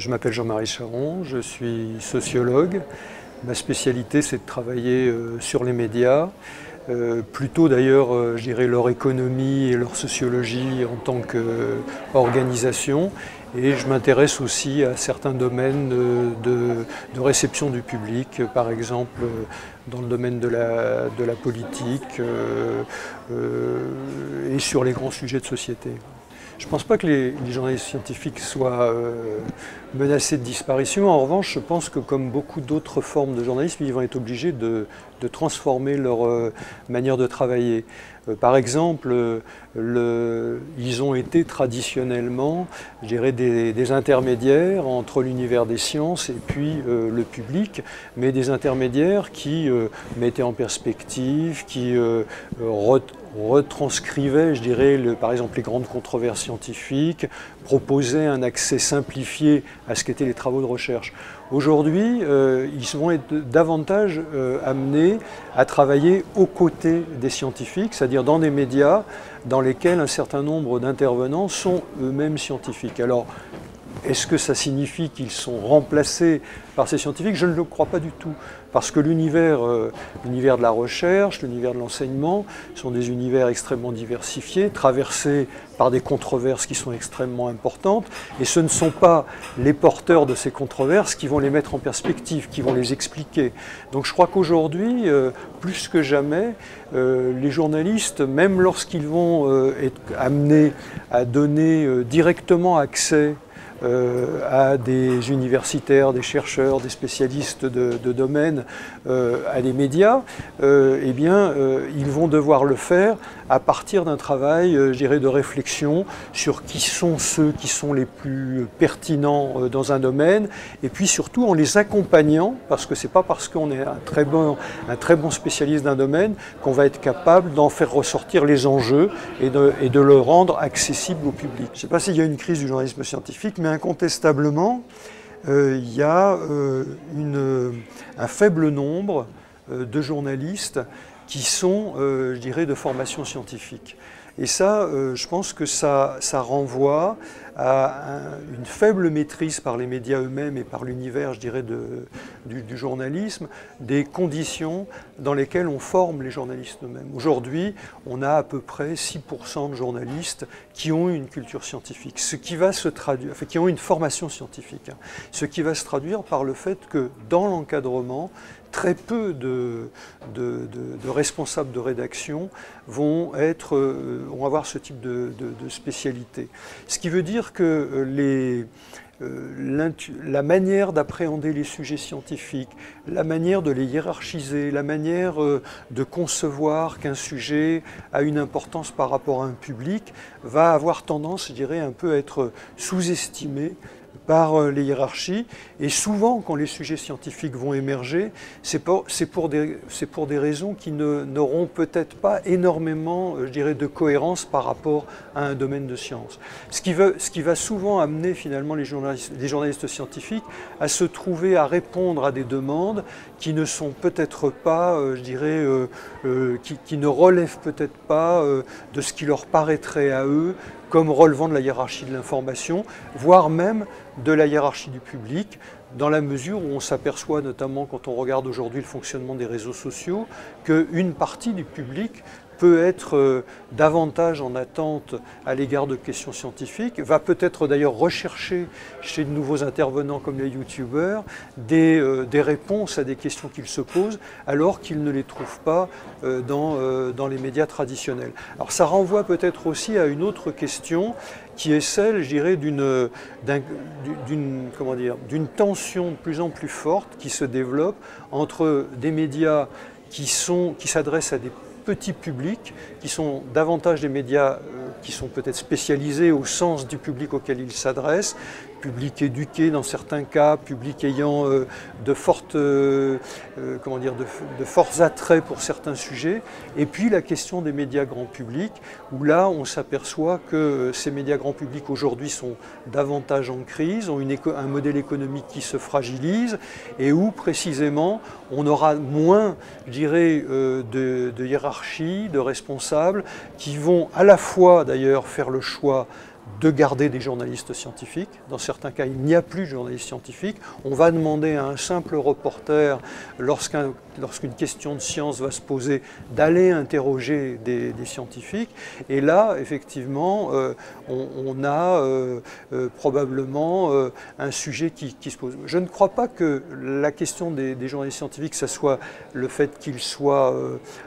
Je m'appelle Jean-Marie Charon, je suis sociologue. Ma spécialité, c'est de travailler sur les médias, plutôt d'ailleurs, je dirais, leur économie et leur sociologie en tant qu'organisation. Et je m'intéresse aussi à certains domaines de réception du public, par exemple dans le domaine de la politique et sur les grands sujets de société. Je ne pense pas que les journalistes scientifiques soient menacés de disparition. En revanche, je pense que comme beaucoup d'autres formes de journalisme, ils vont être obligés de transformer leur manière de travailler. Par exemple, ils ont été traditionnellement, je dirais, des intermédiaires entre l'univers des sciences et puis le public, mais des intermédiaires qui mettaient en perspective, qui retranscrivait, je dirais, par exemple les grandes controverses scientifiques, proposait un accès simplifié à ce qu'étaient les travaux de recherche. Aujourd'hui, ils vont être davantage amenés à travailler aux côtés des scientifiques, c'est-à-dire dans des médias dans lesquels un certain nombre d'intervenants sont eux-mêmes scientifiques. Alors, est-ce que ça signifie qu'ils sont remplacés par ces scientifiques? Je ne le crois pas du tout. Parce que l'univers de la recherche, l'univers de l'enseignement sont des univers extrêmement diversifiés, traversés par des controverses qui sont extrêmement importantes. Et ce ne sont pas les porteurs de ces controverses qui vont les mettre en perspective, qui vont les expliquer. Donc je crois qu'aujourd'hui, plus que jamais, les journalistes, même lorsqu'ils vont être amenés à donner directement accès à des universitaires, des chercheurs, des spécialistes de domaine, à des médias, eh bien, ils vont devoir le faire à partir d'un travail, je dirais, de réflexion sur qui sont ceux qui sont les plus pertinents dans un domaine, et puis surtout en les accompagnant, parce que c'est pas parce qu'on est un très bon spécialiste d'un domaine qu'on va être capable d'en faire ressortir les enjeux et de le rendre accessible au public. Je ne sais pas s'il y a une crise du journalisme scientifique, mais incontestablement, il y a un faible nombre de journalistes qui sont, je dirais, de formation scientifique. Et ça, je pense que ça renvoie à une faible maîtrise par les médias eux-mêmes et par l'univers, je dirais, du journalisme, des conditions dans lesquelles on forme les journalistes eux-mêmes. Aujourd'hui, on a à peu près 6% de journalistes qui ont une culture scientifique, ce qui va se traduire, enfin, qui ont une formation scientifique, hein, ce qui va se traduire par le fait que dans l'encadrement, très peu de responsables de rédaction vont avoir ce type de spécialité. Ce qui veut dire que la manière d'appréhender les sujets scientifiques, la manière de les hiérarchiser, la manière de concevoir qu'un sujet a une importance par rapport à un public va avoir tendance, je dirais, un peu à être sous-estimée par les hiérarchies, et souvent quand les sujets scientifiques vont émerger, c'est pour des raisons qui n'auront peut-être pas énormément, je dirais, de cohérence par rapport à un domaine de science. Ce qui va souvent amener finalement les journalistes scientifiques à se trouver à répondre à des demandes qui ne sont peut-être pas, je dirais, qui ne relèvent peut-être pas de ce qui leur paraîtrait à eux comme relevant de la hiérarchie de l'information, voire même de la hiérarchie du public, dans la mesure où on s'aperçoit, notamment quand on regarde aujourd'hui le fonctionnement des réseaux sociaux, qu'une partie du public peut être davantage en attente à l'égard de questions scientifiques, va peut-être d'ailleurs rechercher chez de nouveaux intervenants comme les youtubeurs des réponses à des questions qu'ils se posent alors qu'ils ne les trouvent pas dans les médias traditionnels. Alors ça renvoie peut-être aussi à une autre question qui est celle, je dirais, d'une tension de plus en plus forte qui se développe entre des médias qui s'adressent à des petits publics, qui sont davantage des médias qui sont peut-être spécialisés au sens du public auquel ils s'adressent, public éduqué dans certains cas, public ayant de forts attraits pour certains sujets, et puis la question des médias grand public, où là on s'aperçoit que ces médias grand public aujourd'hui sont davantage en crise, ont un modèle économique qui se fragilise, et où précisément on aura moins, je dirais, de hiérarchie, de responsables, qui vont à la fois d'ailleurs faire le choix de garder des journalistes scientifiques. Dans certains cas, il n'y a plus de journalistes scientifiques. On va demander à un simple reporter, lorsqu'une question de science va se poser, d'aller interroger des scientifiques. Et là, effectivement, on a probablement un sujet qui se pose. Je ne crois pas que la question des journalistes scientifiques, ça soit le fait qu'ils soient,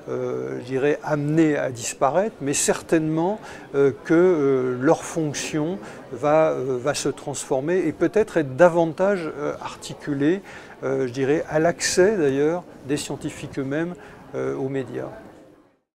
je dirais, amenés à disparaître, mais certainement que leur fonction va se transformer et peut-être être davantage articulée, je dirais, à l'accès d'ailleurs des scientifiques eux-mêmes aux médias.